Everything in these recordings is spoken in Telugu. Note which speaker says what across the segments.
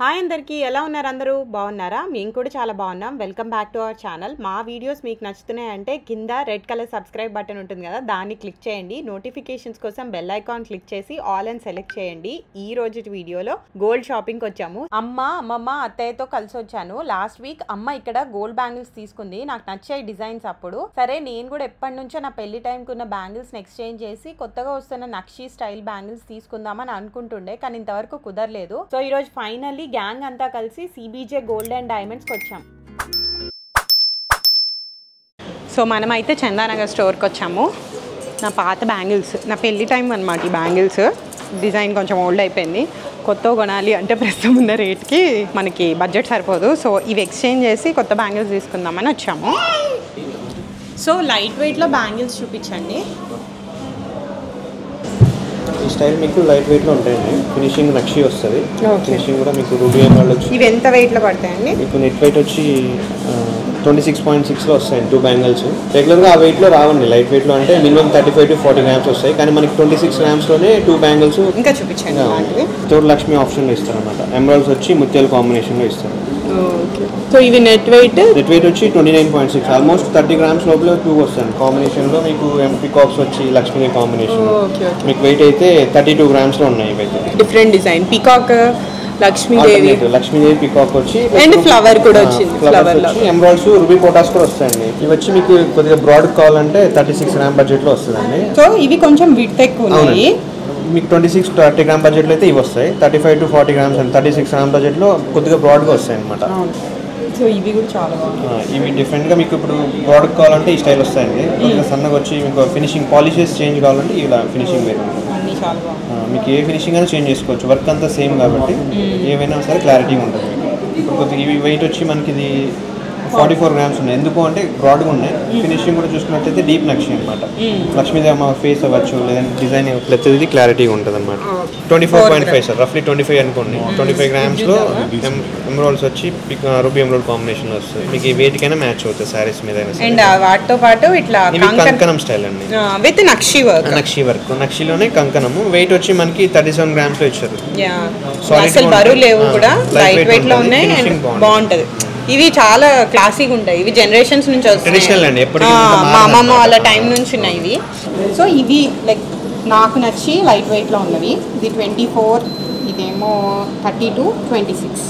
Speaker 1: హాయ్ అందరికీ ఎలా ఉన్నారు అందరూ బాగున్నారా మేము కూడా చాలా బాగున్నాం welcome back to our channel మా వీడియోస్ మీకు నచ్చుతున్నాయంటే కింద రెడ్ కలర్ సబ్స్క్రైబ్ బటన్ ఉంటుంది కదా దాన్ని క్లిక్ చేయండి నోటిఫికేషన్స్ కోసం బెల్ ఐకాన్ క్లిక్ చేసి ఆల్ అని సెలెక్ట్ చేయండి ఈ రోజు వీడియోలో గోల్డ్ షాపింగ్కి వచ్చాము అమ్మమ్మ అత్తయ్యతో కలిసి వచ్చాను లాస్ట్ వీక్ అమ్మ ఇక్కడ గోల్డ్ బ్యాంగిల్స్ తీసుకుంది నాకు నచ్చాయి డిజైన్స్ అప్పుడు సరే నేను కూడా ఎప్పటి నుంచో నా పెళ్లి టైంకి ఉన్న బ్యాంగిల్స్ ఎక్స్చేంజ్ చేసి కొత్తగా వస్తున్న నక్షి స్టైల్ బ్యాంగిల్స్ తీసుకుందామని అనుకుంటుండే కానీ ఇంతవరకు కుదరలేదు సో ఈ రోజు ఫైనల్లీ గ్యాంగ్ అంతా కలిసి సిబిజే గోల్డ్ అండ్ డైమండ్స్కి వచ్చాం సో మనమైతే చందానగర్ స్టోర్కి వచ్చాము నా పాత బ్యాంగిల్స్ నా పెళ్లి టైం అనమాట ఈ బ్యాంగిల్స్ డిజైన్ కొంచెం ఓల్డ్ అయిపోయింది కొత్త కొనాలి అంటే ప్రస్తుతం ఉన్న రేట్కి మనకి బడ్జెట్ సరిపోదు సో ఇవి ఎక్స్చేంజ్ చేసి కొత్త బ్యాంగిల్స్ తీసుకుందామని వచ్చాము సో లైట్ వెయిట్లో బ్యాంగిల్స్ చూపించండి
Speaker 2: ఈ స్టైల్ మీకు లైట్ వెయిట్లో ఉంటాయండి ఫినిషింగ్ నక్షి వస్తుంది ఫినిషింగ్ కూడా మీకు రూబీ ఎమరాల్డ్ వచ్చి
Speaker 1: ఇవి ఎంత వెయిట్లో పడతాయండి
Speaker 2: మీకు నెట్ వెయిట్ వచ్చి 26.6లో వస్తాయండి 2 బ్యాంగిల్స్ రెగ్యులర్గా ఆ వెయిట్లో రావండి లైట్ వెయిట్లో అంటే మినిమం 35 to 40 grams వస్తాయి కానీ మనకి 26 grams-లోనే 2 బ్యాంగిల్స్
Speaker 1: ఇంకా చూపించండి
Speaker 2: తోడు లక్ష్మి ఆప్షన్లో ఇస్తారు అనమాట ఎమరాల్డ్స్ వచ్చి ముత్యాల కాంబినేషన్లో ఇస్తారు
Speaker 1: సో ఇది నెట్ వెయిట్
Speaker 2: వచ్చి 29.6 ఆల్మోస్ట్ 30 grams లోపల 2 వస్తాయి కాంబినేషన్లో మీకు పీకాక్స్ వచ్చి లక్ష్మి కాంబినేషన్ మీకు వెయిట్ అయితే 32 grams-లో ఉన్నాయి ఇవైతే
Speaker 1: different design peacock
Speaker 2: Lakshmidevi peacock వచ్చి
Speaker 1: అండ్ ఫ్లవర్ కూడా వచ్చింది ఫ్లవర్
Speaker 2: వచ్చి ఎమరాల్డ్స్ రూబీ పోటాస్ కూడా వస్తాయండి ఇవి వచ్చి మీకు కొద్దిగా బ్రాడ్ కావాలంటే 36 gram బడ్జెట్లో వస్తుందండి
Speaker 1: సో ఇవి కొంచెం విడ్త్ ఎక్కువ ఉన్నాయి
Speaker 2: మీకు 30 gram బడ్జెట్లో అయితే ఇవి వస్తాయి 35 to 40 grams అండ్ 36 gram బడ్జెట్లో కొద్దిగా బ్రాడ్గా వస్తాయి అనమాట
Speaker 1: సో ఇవి కూడా చాలా బాగుంటాయి
Speaker 2: ఇవి డిఫరెంట్గా మీకు ఇప్పుడు బ్రాడ్ కావాలంటే ఈ స్టైల్ వస్తాయండి కొద్దిగా సన్నగా వచ్చి మీకు ఫినిషింగ్ పాలిషెస్ చేంజ్ కావాలంటే ఇలా ఫినిషింగ్ వేరు మీకు ఏ ఫినిషింగ్ అయినా చేంజ్ చేసుకోవచ్చు వర్క్ అంతా సేమ్ కాబట్టి ఏవైనా సరే క్లారిటీ ఉంటుంది మీకు ఇప్పుడు కొద్దిగా ఇవి వెయిట్ వచ్చి మనకి ఇది 44 grams ఉన్నాయి ఎందుకు అంటే బ్రాడ్గా ఉన్నాయి ఫినిషింగ్ కూడా చూసుకున్నట్టయితే డీప్ నక్షి అనమాట లక్ష్మీదేవి అమ్మ ఫేస్ అవ్వచ్చు లేదంటే డిజైన్ ప్రతిదీ క్లారిటీగా ఉంటుంది అనమాట 24.5 సార్ రఫ్లీ 25 అనుకోండి 25 grams-లో ఎమరాల్డ్స్ వచ్చి రూబీ ఎమరాల్డ్ కాంబినేషన్ వస్తుంది మీకు ఈ వెయిట్కైనా మ్యాచ్ అవుతుంది సారీస్ మీద
Speaker 1: అండ్ వాటితో పాటు ఇట్లా
Speaker 2: కంకణం స్టైల్ అండి
Speaker 1: విత్ నక్షి వర్క్
Speaker 2: నక్షిలోనే కంకణము వెయిట్ వచ్చి మనకి 37 grams-లో ఇచ్చారు
Speaker 1: అసలు బరువు లేవు కూడా లైట్ వెయిట్ లో ఉన్నాయి బాగుంటది ఇవి చాలా క్లాసిక్ ఉంటాయి ఇవి జనరేషన్స్ నుంచి వస్తాయి మా అమ్మమ్మ వాళ్ళ టైం నుంచి ఉన్నాయి ఇవి సో ఇవి లైక్ నాకు నచ్చి లైట్ వెయిట్లో ఉన్నవి ఇది 24 ఇదేమో 32 26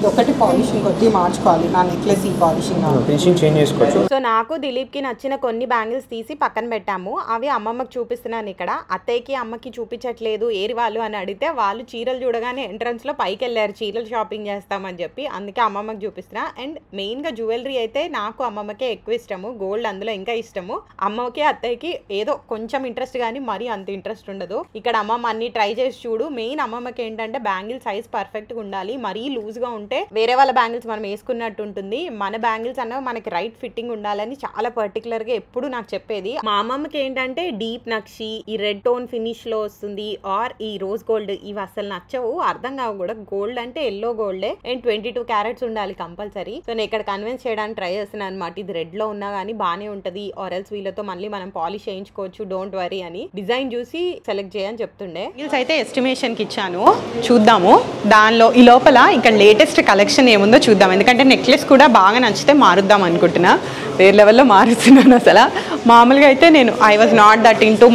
Speaker 1: ఒకటి పాలిషింగ్ కొద్ది మార్చుకోవాలి నా నెక్లెస్ ఈ పాలిషింగ్
Speaker 2: ఫినిషింగ్ చేంజ్ చేసుకోవచ్చు
Speaker 1: సో నాకు దిలీప్కి నచ్చిన కొన్ని బ్యాంగిల్స్ తీసి పక్కన పెట్టాము అవి అమ్మమ్మకి చూపిస్తున్నాను ఇక్కడ అత్తయ్యకి అమ్మకి చూపించట్లేదు ఏరి వాళ్ళు అని అడిగితే వాళ్ళు చీరలు చూడగానే ఎంట్రన్స్లో పైకి వెళ్ళారు చీరలు షాపింగ్ చేస్తామని చెప్పి అందుకే అమ్మమ్మకి చూపిస్తున్నా అండ్ మెయిన్గా జ్యువెలరీ అయితే నాకు అమ్మమ్మకే ఎక్కువ ఇష్టము గోల్డ్ అందులో ఇంకా ఇష్టము అమ్మకి అత్తయ్యకి ఏదో కొంచెం ఇంట్రెస్ట్ కానీ మరీ అంత ఇంట్రెస్ట్ ఉండదు ఇక్కడ అమ్మమ్మ అన్ని ట్రై చేసి చూడు మెయిన్ అమ్మమ్మకి ఏంటంటే బ్యాంగిల్ సైజ్ పర్ఫెక్ట్గా ఉండాలి మరీ లూజ్గా ఉంటే వేరే వాళ్ళ బ్యాంగిల్స్ మనం వేసుకున్నట్టు ఉంటుంది మన బ్యాంగిల్స్ అన్న మనకి రైట్ ఫిట్టింగ్ ఉండాలని చాలా పర్టికులర్ గా ఎప్పుడు నాకు చెప్పేది మా అమ్మమ్మకి ఏంటంటే డీప్ నక్షి ఈ రెడ్ టోన్ ఫినిష్ లో వస్తుంది ఆర్ ఈ రోజ్ గోల్డ్ ఇవి అసలు నచ్చవు అర్థం కావు కూడా గోల్డ్ అంటే ఎల్లో గోల్డే అండ్ 22 carats ఉండాలి కంపల్సరీ సో నేను ఇక్కడ కన్విన్స్ చేయడానికి ట్రై చేస్తున్నాను అనమాట ఇది రెడ్ లో ఉన్నా గానీ బానే ఉంటది ఆర్ ఎల్స్ వీళ్ళతో మళ్ళీ మనం పాలిష్ చేయించుకోవచ్చు డోంట్ వరీ అని డిజైన్ చూసి సెలెక్ట్ చేయని చెప్తుండే అయితే ఎస్టిమేషన్ కి ఇచ్చాను చూద్దాము దానిలో ఈ లోపల ఇక్కడ లేటెస్ట్ కలెక్షన్ ఏముందో చూద్దాం ఎందుకంటే నెక్లెస్ కూడా బాగా నచ్చితే మారుద్దాం అనుకుంటున్నా వేరే లెవెల్లో మారుస్తున్నాను అసలు మామూలుగా అయితే నేను I was not that into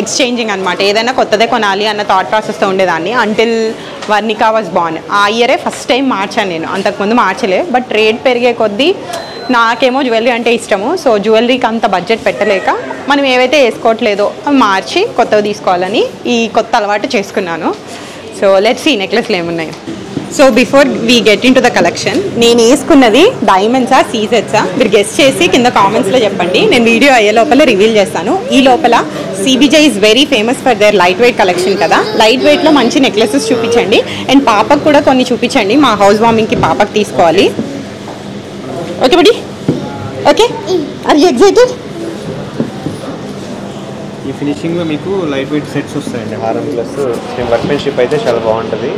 Speaker 1: exchanging అనమాట ఏదైనా కొత్తదే కొనాలి అన్న థాట్ ప్రాసెస్తో ఉండేదాన్ని అంటిల్ వర్ణికా వాజ్ బాన్ ఆ ఇయరే ఫస్ట్ టైం మార్చాను నేను అంతకుముందు మార్చలే బట్ రేట్ పెరిగే కొద్దీ నాకేమో జ్యువెలరీ అంటే ఇష్టము సో జ్యువెలరీకి అంత బడ్జెట్ పెట్టలేక మనం ఏవైతే వేసుకోవట్లేదో అవి మార్చి కొత్తవి తీసుకోవాలని ఈ కొత్త అలవాటు చేసుకున్నాను సో లెట్స్ సీ నెక్లెస్లు ఏమున్నాయి so before we get in to the collection నేను వేసుకున్నది డైమండ్సా సీజెట్సా మీరు గెస్ట్ చేసి కింద కామెంట్స్లో చెప్పండి నేను వీడియో అయ్యే లోపల రివీల్ చేస్తాను ఈ లోపల CBJ is very famous for their light weight collection కదా లైట్ వెయిట్లో మంచి నెక్లెసెస్ చూపించండి అండ్ పాపకు కూడా కొన్ని చూపించండి మా హౌస్ వార్మింగ్కి పాపకు తీసుకోవాలి ఓకే బడి ఓకే ఆర్ యూ ఎక్సైటెడ్
Speaker 2: ఈ ఫినిషింగ్లో మీకు లైట్ వెయిట్ సెట్స్ వస్తాయండి హారం ప్లస్ సేమ్ వర్క్మెన్షిప్ అయితే చాలా బాగుంటుంది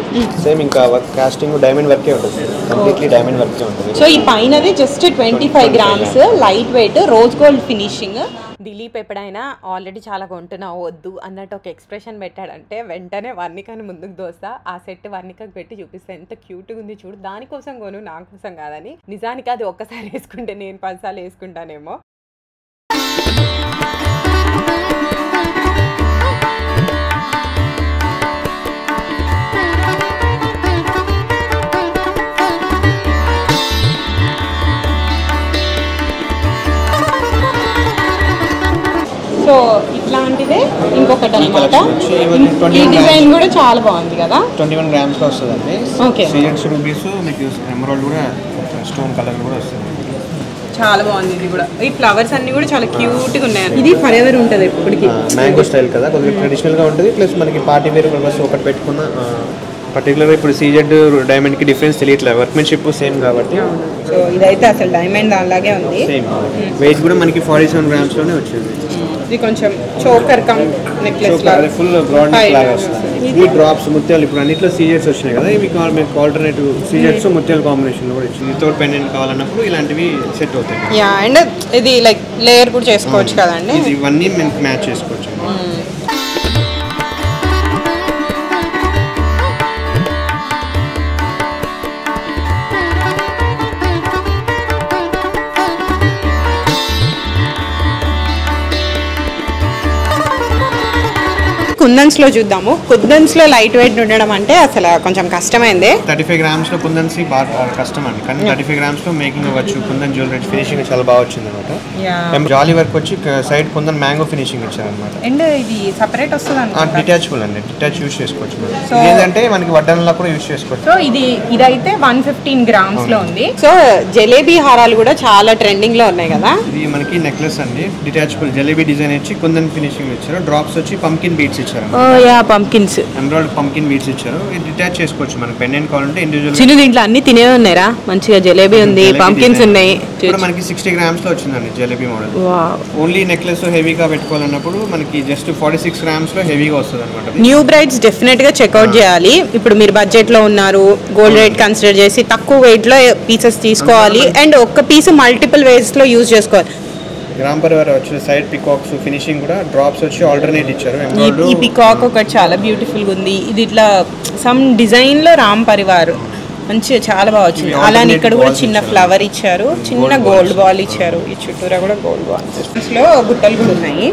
Speaker 2: సేమ్ ఇంకా వర్క్ కాస్టింగ్ డైమండ్ వర్కే ఉంటుంది కంప్లీట్లీ డైమండ్ వర్కే ఉంటుంది
Speaker 1: సో ఈ పైనది just 25 grams light weight rose gold finishing Dilip ఎప్పుడైనా ఆల్రెడీ చాలా కొంటున్నావు వద్దు అన్నట్టు ఒక ఎక్స్ప్రెషన్ పెట్టాడంటే వెంటనే వర్ణికని ముందుకు దోస్తా, ఆ సెట్ వర్ణికకు పెట్టి చూపిస్తా ఎంత క్యూట్గా ఉంది చూడు, దానికోసం కొను నా కోసం కాదని. నిజానికి అది ఒక్కసారి వేసుకుంటే నేను 10 సార్లు వేసుకుంటానేమో. సో ఇట్లాంటిదే ఇంకొకటి అన్నమాట. ఈ డిజైన్ కూడా చాలా బాగుంది కదా,
Speaker 2: 21 grams లో వస్తుందండి.
Speaker 1: ఓకే,
Speaker 2: సీజెడ్స్ రూబీస్ మీకు ఎమరాల్డ్ కూడా స్టోన్ కలర్ కూడా వస్తుంది.
Speaker 1: చాలా బాగుంది. ఇది కూడా ఈ ఫ్లవర్స్ అన్ని కూడా చాలా క్యూట్ గా ఉన్నాయి. ఇది ఫర్ ఎవర్ ఉంటుంది ఎప్పటికీ.
Speaker 2: మ్యాంగో స్టైల్ కదా, కొద్దిగా ట్రెడిషనల్ గా ఉంటుంది. ప్లస్ మనకి పార్టీ వేర్ పర్పస్ ఒకటి పెట్టుకున్న పర్టికులర్గా ఇప్పుడు సీజెడ్ డైమండ్ కి డిఫరెన్స్ తెలియట్లేదు, వర్క్మెన్షిప్ సేమ్ కాబట్టి.
Speaker 1: సో ఇదైతే అసలు డైమండ్ అలాగే ఉంది.
Speaker 2: సేమ్ వెయిట్ కూడా మనకి 47 grams లోనే వచ్చింది.
Speaker 1: ఇది కొంచెం చోకర్ కమ్ నెక్లెస్ లాగా
Speaker 2: ఫుల్ బ్రాడ్ నెక్ లాగా వస్తుంది. ఈ డ్రాప్స్ ముత్యాలు ఇప్పుడు అన్నిట్లో సీజెడ్స్ వచ్చినాయి కదా, ఇవి మీకు ఆల్టర్నేటివ్ సీజెడ్స్ ముత్యాల కాంబినేషన్ లో కూడా ఇచ్చింది. వితౌట్ పెండెంట్ కావాలన్నప్పుడు ఇలాంటివి సెట్ అవుతాయి.
Speaker 1: యా, అండ్ ఇది లైక్ లేయర్ కూడా చేసుకోవచ్చు కదండి,
Speaker 2: ఇవన్నీ మ్యాచ్ చేసుకోవచ్చు.
Speaker 1: కుందన్స్ లో చూద్దాము. కుందన్స్ లో లైట్ వెయిట్ ఉండడం అంటే అసలు కొంచెం కష్టమైంది.
Speaker 2: 35 grams లో కుందన్స్ బాగా కష్టం అండి, కానీ 35 grams లో మేకింగ్ అవ్వచ్చు. కుందన్ జ్యువెలరీ ఫినిషింగ్ చాలా బాగా వచ్చింది అనమాట. జాలీ వర్క్ వచ్చి సైడ్ కుందన్ మ్యాంగో ఫినిషింగ్ ఇచ్చారు అనమాట.
Speaker 1: అండ్ ఇది సెపరేట్ వస్తుంది,
Speaker 2: డిటాచబుల్ అండి, డిటాచ్ యూస్ చేసుకోవచ్చు. ఏంటంటే మనకి వడ్డనలా కూడా యూస్ చేసుకోవచ్చు.
Speaker 1: సో ఇదైతే 115 grams లో ఉంది. సో జలేబీ హారాలు కూడా చాలా ట్రెండింగ్ లో ఉన్నాయి కదా.
Speaker 2: ఇది మనకి నెక్లెస్ అండి, డిటాచబుల్ జలేబీ డిజైన్ ఇచ్చి కుందన్ ఫినిషింగ్ ఇచ్చారు. డ్రాప్స్ వచ్చి పంకిన్ బీట్స్ ఇచ్చారు.
Speaker 1: పంకిన్స్
Speaker 2: ఎమరాల్డ్ పంకిన్ బీట్స్ ఇచ్చారు. ఇది డిటాచ్ చేసుకోవచ్చు, మనకి పెండెంట్ కావాలంటే ఇండివిజువల్.
Speaker 1: చిన్న దీంట్లో అన్ని తినే ఉన్నారా, మంచిగా జలేబీ ఉంది, పంకిన్స్ ఉన్నాయి.
Speaker 2: ఇప్పుడు మనకి 60 grams లో వచ్చిందండి జలేబీ మోడల్. ఓన్లీ నెక్లెస్ హెవీగా పెట్టుకోవాలన్నప్పుడు మనకి జస్ట్ 46 grams లో హెవీగా వస్తుంది అనమాట.
Speaker 1: న్యూ బ్రైడ్స్ డెఫినెట్ గా చెక్అవుట్ చేయాలి. ఇప్పుడు మీరు బడ్జెట్ లో ఉన్నారు, గోల్డ్ రేట్ కన్సిడర్ చేసి తక్కువ వెయిట్ లో పీసెస్ తీసుకోవాలి. అండ్ ఒక్క పీస్ మల్టిపుల్ వేస్ లో యూజ్ చేసుకోవాలి.
Speaker 2: గ్రామ్ పరివార్ వచ్చి సైడ్ పికాక్స్ ఫినిషింగ్ కూడా డ్రాప్స్ వచ్చి ఆల్టర్నేట్ ఇచ్చారు.
Speaker 1: ఈ పికాక్ ఒకటి చాలా బ్యూటిఫుల్ గా ఉంది. ఇది ఇట్లా సమ్ డిజైన్ లో రామ్ పరివార్ మంచిగా చాలా బాగా వచ్చింది. అలానే ఇక్కడ కూడా చిన్న ఫ్లవర్ ఇచ్చారు, చిన్న గోల్డ్ బాల్ ఇచ్చారు. ఈ చుట్టూరా కూడా గోల్డ్ బాల్ లో బుట్టలు కూడా ఉన్నాయి.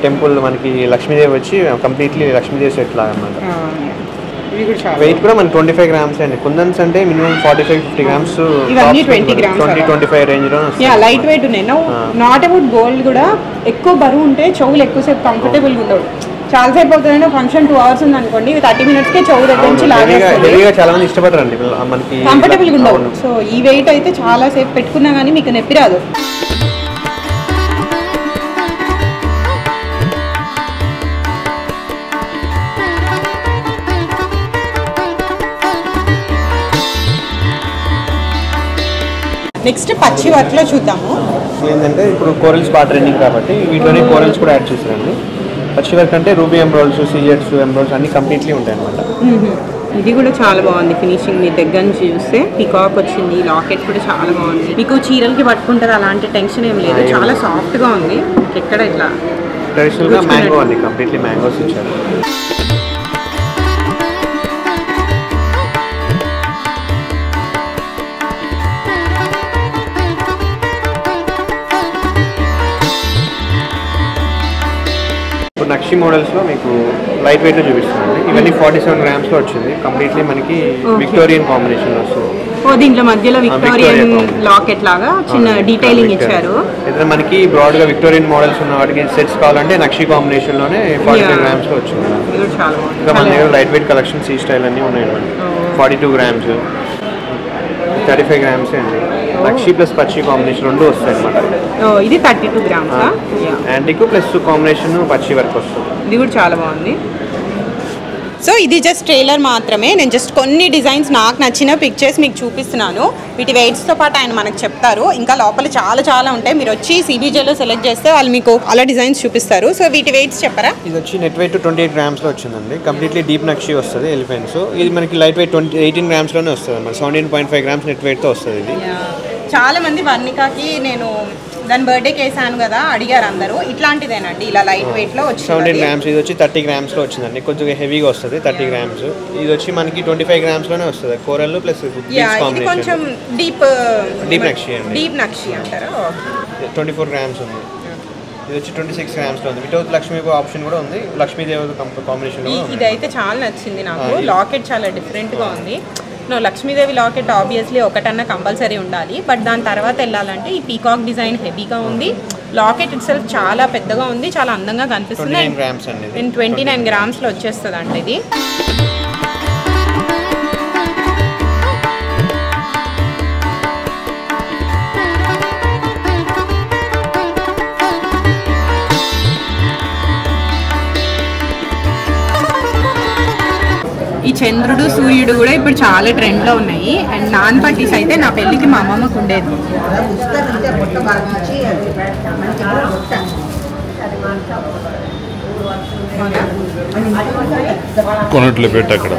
Speaker 2: టెంపుల్ మనకి లక్ష్మీదేవి వచ్చి కంప్లీట్లీ లక్ష్మీదేవి సెట్ లాగా అన్నమాట. వెయిట్ కూడా మనకి 25 grams అండి. కుందన్స్ అంటే మినిమం 45-50 grams, 20-25 రేంజ్ లో.
Speaker 1: లైట్ వెయిట్ ఉన్నాయి. నాట్ అబౌట్ గోల్డ్ కూడా ఎక్కువ బరువు ఉంటే చెవులు ఎక్కువసేపు కంఫర్టబుల్ ఉండవు. చాలా సేపు అవుతుందంటే ఫంక్షన్ 2 hours ఉంది అనుకోండి, 30 minutes కే చెవు దగ్గర నుంచి లాగేస్తుంది.
Speaker 2: చాలా మంది ఇష్టపడరండి మనకి
Speaker 1: కంఫర్టబుల్ గా ఉండవు. సో ఈ వెయిట్ అయితే చాలా సేపు పెట్టుకున్నా కానీ మీకు నొప్పి రాదు. నెక్స్ట్ పచ్చి వర్క్ లో చూద్దాము.
Speaker 2: ఏంటంటే ఇప్పుడు కోరల్స్ బాగా ట్రెండింగ్ కాబట్టి వీటిలోనే కోరల్స్ కూడా యాడ్ చేశారండి. పచ్చి వర్క్ అంటే రూబీ ఎమరాల్డ్స్, సీజెడ్స్ ఎమరాల్డ్స్ అన్ని కంప్లీట్లీ ఉంటాయి అనమాట.
Speaker 1: ఇది కూడా చాలా బాగుంది ఫినిషింగ్. మీ దగ్గర నుంచి చూస్తే పికాక్ వచ్చింది, లాకెట్ కూడా చాలా బాగుంది. మీకు చీరలకి పట్టుకుంటారు అలాంటి టెన్షన్ ఏం లేదు, చాలా సాఫ్ట్ గా ఉంది. ఎక్కడ ఇట్లా
Speaker 2: ట్రెడిషనల్ గా మ్యాంగో అండి, కంప్లీట్లీ మ్యాంగోస్ ఇచ్చారు. నక్షి మోడల్స్ లో మీకు లైట్ వెయిట్ లో చూపిస్తున్నాండి. ఇవన్నీ 47 grams లో వచ్చింది. కంప్లీట్లీ మనకి విక్టోరియన్ కాంబినేషన్ లో వస్తుంది.
Speaker 1: దీంట్లో మధ్యలో విక్టోరియన్ లాకెట్ లాగా చిన్న డీటెయిలింగ్ ఇచ్చారు.
Speaker 2: అయితే మనకి బ్రాడ్ గా విక్టోరియన్ మోడల్స్ ఉన్న వాటికి సెట్స్ కావాలంటే నక్షి కాంబినేషన్ లోనే 45 grams లో వచ్చింది. ఇంకా మన దగ్గర లైట్ వెయిట్ కలెక్షన్స్ ఈ స్టైల్ అన్ని ఉన్నాయి. 42 grams, 35 grams అండి. నక్షి ప్లస్ పచ్చి కాంబినేషన్ రెండు వస్తాయి అనమాట.
Speaker 1: ఇది 32 grams
Speaker 2: యాంటిక్ ప్లస్ కాంబినేషన్ పచ్చి వర్క్ వస్తుంది.
Speaker 1: ఇది కూడా చాలా బాగుంది. సో ఇది జస్ట్ ట్రైలర్ మాత్రమే. నేను జస్ట్ కొన్ని డిజైన్స్ నాకు నచ్చిన పిక్చర్స్ మీకు చూపిస్తున్నాను. వీటి వెయిట్స్తో పాటు ఆయన మనకు చెప్తారు. ఇంకా లోపల చాలా చాలా ఉంటాయి. మీరు వచ్చి CBJలో సెలెక్ట్ చేస్తే వాళ్ళు మీకు అలా డిజైన్స్ చూపిస్తారు. సో వీటి వెయిట్స్ చెప్పరా?
Speaker 2: ఇది వచ్చి నెట్ వెయిట్ 28 grams లో వచ్చిందండి. కంప్లీట్లీ డీప్ నక్షి వస్తుంది ఎలిఫెంట్స్. ఇది మనకి లైట్ వెయిట్ 18 grams లోనే వస్తుంది అన్నమాట. 17.5 grams నెట్ వెయిట్తో వస్తుంది. ఇది
Speaker 1: చాలా మంది వర్ణికాకి నేను దాని బర్త్డేకి వేసాను కదా, అడిగారు అందరూ. ఇట్లాంటిదేనండి, ఇలా లైట్ వెయిట్ లో వచ్చింది.
Speaker 2: 17 grams. ఇది వచ్చి 30 grams లో వచ్చిందండి. కొద్దిగా హెవీగా వస్తుంది 30 grams. ఇది వచ్చి మనకి 25 grams లోనే వస్తుంది. కోరల్ ప్లస్
Speaker 1: ఇది కొంచెం డీప్ నక్షి అంటారు.
Speaker 2: 24 grams ఉంది. ఇది వచ్చి 26 grams లో ఉంది. వితౌట్ లక్ష్మీ ఆప్షన్ కూడా ఉంది. లక్ష్మీదేవి కాంబినేషన్.
Speaker 1: ఇది అయితే చాలా నచ్చింది నాకు. లాకెట్ చాలా డిఫరెంట్ గా ఉంది. లక్ష్మీదేవి లాకెట్ ఆబ్వియస్లీ ఒకటన్నా కంపల్సరీ ఉండాలి, బట్ దాని తర్వాత వెళ్ళాలంటే ఈ పీకాక్ డిజైన్ హెవీగా ఉంది. లాకెట్ ఇట్ సెల్ఫ్ చాలా పెద్దగా ఉంది, చాలా అందంగా కనిపిస్తుంది. 29 grams లో వచ్చేస్తుంది అంటే ఇది. ఈ చంద్రుడు సూర్యుడు కూడా ఇప్పుడు చాలా ట్రెండ్లో ఉన్నాయి. అండ్ నాన్ పట్టీస్ అయితే నా పెళ్ళికి మా అమ్మమ్మకు ఉండేది.
Speaker 3: కొనట్లు పెట్టి అక్కడ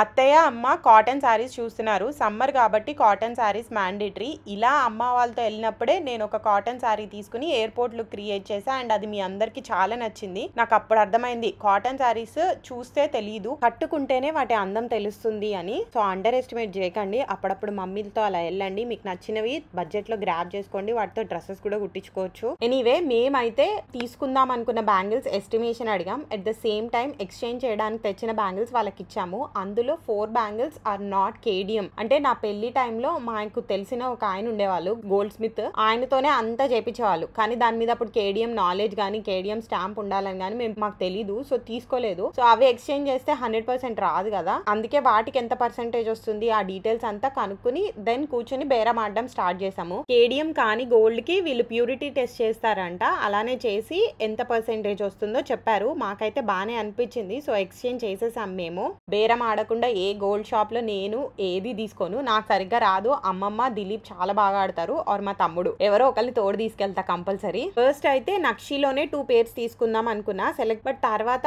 Speaker 1: అత్తయ్య అమ్మ కాటన్ శారీస్ చూస్తున్నారు. సమ్మర్ కాబట్టి కాటన్ శారీస్ మ్యాండేటరీ. ఇలా అమ్మ వాళ్ళతో వెళ్ళినప్పుడే నేను ఒక కాటన్ శారీ తీసుకుని ఎయిర్పోర్ట్ లుక్ క్రియేట్ చేశా. అండ్ అది మీ అందరికి చాలా నచ్చింది. నాకు అప్పుడు అర్థమైంది కాటన్ శారీస్ చూస్తే తెలియదు, కట్టుకుంటేనే వాటి అందం తెలుస్తుంది అని. సో అండర్ ఎస్టిమేట్ చేయకండి. అప్పుడప్పుడు మమ్మీలతో అలా వెళ్ళండి, మీకు నచ్చినవి బడ్జెట్ లో గ్రాప్ చేసుకోండి, వాటితో డ్రెస్సెస్ కూడా కుట్టించుకోవచ్చు. ఎనీవే మేమైతే తీసుకుందాం అనుకున్న బ్యాంగిల్స్ ఎస్టిమేషన్ అడిగాం. At the same time exchange చేయడానికి తెచ్చిన బ్యాంగిల్స్ వాళ్ళకి ఇచ్చాము. అందులో 4 బ్యాంగిల్స్ ఆర్ నాట్ కేడియం. అంటే నా పెళ్లి టైంలో మాకు తెలిసిన ఒక ఆయన ఉండేవాళ్ళు, గోల్డ్ స్మిత్. ఆయనతోనే అంతా చేపించేవాళ్ళు. కానీ దాని మీద అప్పుడు కేడియం నాలెడ్జ్ కానీ కేడియం స్టాంప్ ఉండాలని కానీ మాకు తెలీదు. సో తీసుకోలేదు. సో అవి ఎక్స్చేంజ్ చేస్తే 100% రాదు కదా, అందుకే వాటికి ఎంత పర్సెంటేజ్ వస్తుంది ఆ డీటెయిల్స్ అంతా కనుక్కుని దెన్ కూర్చొని బేరం ఆడడం స్టార్ట్ చేసాము. కేడియం కానీ గోల్డ్ కి వీళ్ళు ప్యూరిటీ టెస్ట్ చేస్తారంట. అలానే చేసి ఎంత పర్సెంటేజ్ వస్తుందో చెప్పారు. మాకైతే బాగానే అనిపించింది. సో ఎక్స్చేంజ్ చేసేసాం మేము. బేరం ఆడకుండా ఏ గోల్డ్ షాప్ లో నేను ఏది తీసుకోను, నాకు సరిగ్గా రాదు. అమ్మమ్మ దిలీప్ చాలా బాగా ఆడతారు, ఆర్ మా తమ్ముడు ఎవరో ఒకరిని తోడు తీసుకెళ్తా కంపల్సరీ. ఫస్ట్ అయితే నక్షిలోనే 2 pairs తీసుకుందాం అనుకున్నా సెలెక్ట్, బట్ తర్వాత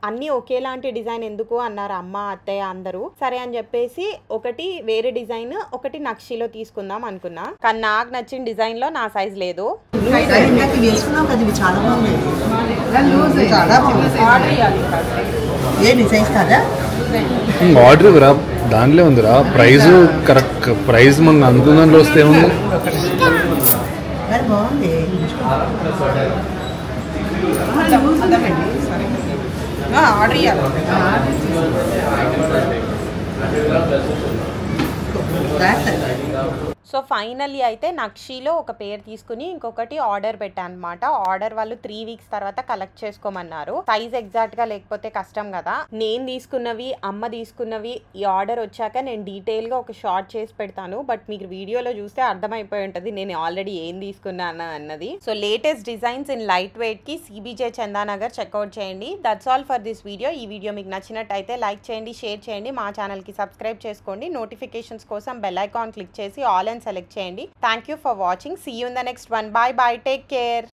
Speaker 1: అన్ని ఒకేలాంటి డిజైన్ ఎందుకు అన్నారు అమ్మ అత్తయ్య అందరూ. సరే అని చెప్పేసి ఒకటి వేరే డిజైన్ ఒకటి నక్షిలో తీసుకుందాం అనుకున్నా. కానీ నాకు నచ్చిన డిజైన్ లో నా సైజ్ లేదు.
Speaker 3: ఆర్డర్ రా, దానిలో ఉందిరా ప్రైజ్. కరెక్ట్ ప్రైజ్ మనకు అనుకున్న వస్తే ఉంది.
Speaker 1: సో ఫైనల్లీ అయితే నక్షిలో ఒక పేర్ తీసుకుని ఇంకొకటి ఆర్డర్ పెట్టాను అనమాట. ఆర్డర్ వాళ్ళు 3 weeks తర్వాత కలెక్ట్ చేసుకోమన్నారు. సైజ్ ఎగ్జాక్ట్ గా లేకపోతే కష్టం కదా. నేను తీసుకున్నవి అమ్మ తీసుకున్నవి ఈ ఆర్డర్ వచ్చాక నేను డీటెయిల్ గా ఒక షార్ట్ చేసి పెడతాను. బట్ మీకు వీడియోలో చూస్తే అర్థమైపోయి ఉంటది నేను ఆల్రెడీ ఏం తీసుకున్నాను అన్నది. So latest designs in light weight కి CBJ చందానగర్ చెక్అవుట్ చేయండి. That's all for this video. ఈ వీడియో మీకు నచ్చినట్టయితే లైక్ చేయండి, షేర్ చేయండి, మా ఛానల్ కి సబ్స్క్రైబ్ చేసుకోండి. నోటిఫికేషన్స్ కోసం బెల్ ఐకాన్ క్లిక్ చేసి ఆల్ అండ్ సెలెక్ట్ చేయండి. Thank you for watching. See you in the next one. Bye bye, take care.